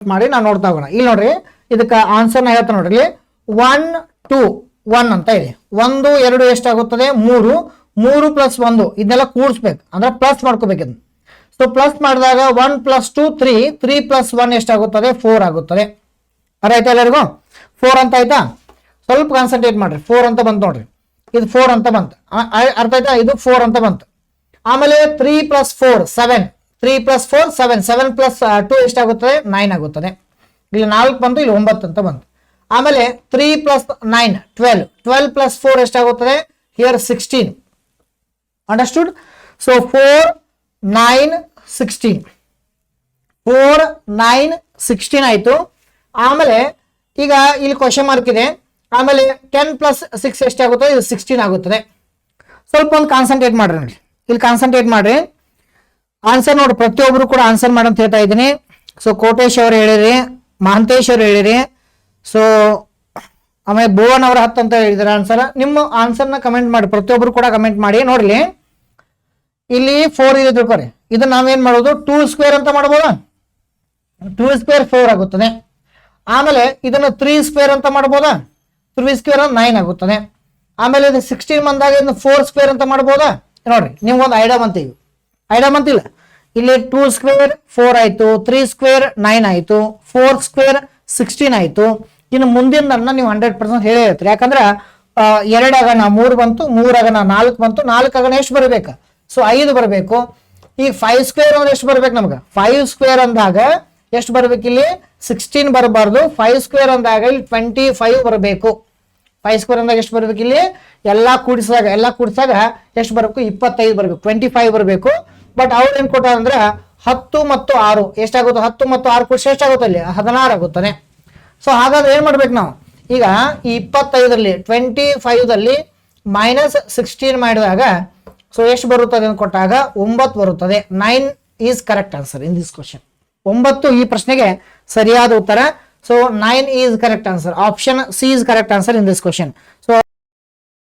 ಮಾಡಿ ನಾವು ನೋಡ್ತಾ ಹೋಗೋಣ. ಇಲ್ಲಿ ನೋಡ್ರಿ ಇದಕ್ಕೆ ಆನ್ಸರ್ನ ಹೇಳ್ತಾ ನೋಡ್ರಿ 1 2 1 ಅಂತ ಇದೆ. 1 2 ಎಷ್ಟಾಗುತ್ತದೆ 3 3 ಪ್ಲಸ್ 1 ಇದನ್ನೆಲ್ಲ ಕೂಡಿಸ್ಬೇಕು ಅಂದ್ರೆ ಪ್ಲಸ್ ಮಾಡ್ಕೋಬೇಕು. ಸೊ ಪ್ಲಸ್ ಮಾಡಿದಾಗ 1 + 2 3 3 + 1 ಎಷ್ಟಾಗುತ್ತದೆ 4 ಆಗುತ್ತದೆ. ಅರ್ಥ ಆಯ್ತಾ ಎಲ್ಲರಿಗೂ? 4 ಅಂತ ಆಯ್ತಾ? ಸ್ವಲ್ಪ ಕಾನ್ಸಂಟ್ರೇಟ್ ಮಾಡ್ರಿ. 4 ಅಂತ ಬಂತು ನೋಡ್ರಿ, ಇದು 4 ಅಂತ ಬಂತು. ಅರ್ಥ ಆಯ್ತಾ? ಇದು 4 ಅಂತ ಬಂತು. ಆಮೇಲೆ 3 + 4 7 3 + 4 7 7 + 2 ಎಷ್ಟಾಗುತ್ತದೆ 9 ಆಗುತ್ತದೆ. ಇಲ್ಲಿ 4 ಬಂತು, ಇಲ್ಲಿ 9 ಅಂತ ಬಂತು. ಆಮೇಲೆ 3 + 9 12 12 + 4 ಎಷ್ಟಾಗುತ್ತದೆ ಹಿಯರ್ 16. ಅಂಡರ್ಸ್ಟುಡ್? ಸೊ 4 9 16 4 9 16 ಆಯ್ತು. ಆಮೇಲೆ ಈಗ ಇಲ್ಲಿ ಕ್ವಶನ್ ಮಾರ್ಕ್ ಇದೆ. ಆಮೇಲೆ 10 + 6 ಎಷ್ಟಾಗುತ್ತದೆ ಇದು 16 ಆಗುತ್ತದೆ. ಸ್ವಲ್ಪ ಒಂದು ಕಾನ್ಸಂಟ್ರೇಟ್ ಮಾಡ್ರಿ ನೋಡಿ, ಇಲ್ಲಿ ಕಾನ್ಸಂಟ್ರೇಟ್ ಮಾಡ್ರಿ. ಆನ್ಸರ್ ನೋಡಿ, ಪ್ರತಿಯೊಬ್ಬರು ಕೂಡ ಆನ್ಸರ್ ಮಾಡಂತ ಹೇಳ್ತಾ ಇದ್ದೀನಿ. ಸೊ ಕೋಟೇಶ್ ಅವರು ಹೇಳಿರಿ, ಮಹಂತೇಶ್ ಅವರು ಹೇಳಿರಿ, ಸೊ ಆಮೇಲೆ ಭುವನ್ ಅವರ 10 ಅಂತ ಹೇಳಿದಾರೆ ಆನ್ಸರ್. ನಿಮ್ಮ ಆನ್ಸರ್ನ ಕಮೆಂಟ್ ಮಾಡಿ, ಪ್ರತಿಯೊಬ್ಬರು ಕೂಡ ಕಮೆಂಟ್ ಮಾಡಿ. ನೋಡ್ಲಿ ಇಲ್ಲಿ 4 ಇದೆ ತಿಳ್ಕೊರಿ, ಇದನ್ನ ನಾವೇನ್ ಮಾಡೋದು 2² ಅಂತ ಮಾಡ್ಬೋದಾ? 2² 4 ಆಗುತ್ತದೆ. ಆಮೇಲೆ ಇದನ್ನ 3² ಅಂತ ಮಾಡ್ಬೋದಾ? 3² 9 ಆಗುತ್ತದೆ. ಆಮೇಲೆ ಇದು 16 ಬಂದಾಗ ಇದನ್ನ 4² ಅಂತ ಮಾಡ್ಬೋದಾ? ನೋಡ್ರಿ ನಿಮ್ಗೊಂದು ಐಡಿಯಾ ಬಂತೀವಿ, ಐಡಿಯಾ ಬಂತಿಲ್ಲ. ಇಲ್ಲಿ 2² 4 ಆಯ್ತು, 3² 9 ಆಯ್ತು, 4² 16 ಆಯ್ತು. ಇನ್ನು ಮುಂದಿನ ನೀವು 100% ಹೇಳೇ ಹೇಳ್ತೀರಿ. ಯಾಕಂದ್ರೆ 2 ಆಗಣ 3 ಬಂತು, 3 ಆಗಣ 4 ಬಂತು, 4 ಆಗಣ ಎಷ್ಟು ಬರಬೇಕು? ಸೊ 5 ಬರಬೇಕು. ಈಗ 5² ಅಂದ್ರೆ ಎಷ್ಟು ಬರ್ಬೇಕು ನಮ್ಗೆ? 5² ಅಂದಾಗ ಎಷ್ಟು ಬರ್ಬೇಕು? ಇಲ್ಲಿ 16 ಬರಬಾರ್ದು. 5² ಅಂದಾಗ ಇಲ್ಲಿ 25 ಬರಬೇಕು. 5² ಅಂದಾಗ ಎಷ್ಟು ಬರ್ಬೇಕು? ಇಲ್ಲಿ ಎಲ್ಲಾ ಕೂಡಿಸಿದಾಗ ಎಷ್ಟು ಬರಬೇಕು? 25 ಬರಬೇಕು, 25 ಬರಬೇಕು. ಬಟ್ ಅವ್ರು ಏನ್ ಕೊಟ್ಟಾರ ಅಂದ್ರೆ 10 ಮತ್ತು 6 ಎಷ್ಟಾಗುತ್ತೆ? 10 ಮತ್ತು 6 ಕೂಡಿಸಿ ಎಷ್ಟಾಗುತ್ತೆ? ಅಲ್ಲಿ 16 ಆಗುತ್ತದೆ. ಸೊ ಹಾಗಾದ್ರೆ ಏನ್ ಮಾಡ್ಬೇಕು ನಾವು? ಈಗ ಈ 25ರಲ್ಲಿ 25ದಲ್ಲಿ -16 ಮಾಡಿದಾಗ ಸೊ ಎಷ್ಟು ಬರುತ್ತದೆ ಅಂತ ಕೊಟ್ಟಾಗ 9 ಬರುತ್ತದೆ. 9 is correct answer in this question. 9 ಈ ಪ್ರಶ್ನೆಗೆ ಸರಿಯಾದ ಉತ್ತರ. So 9 is correct answer. Option C is correct answer in this question. So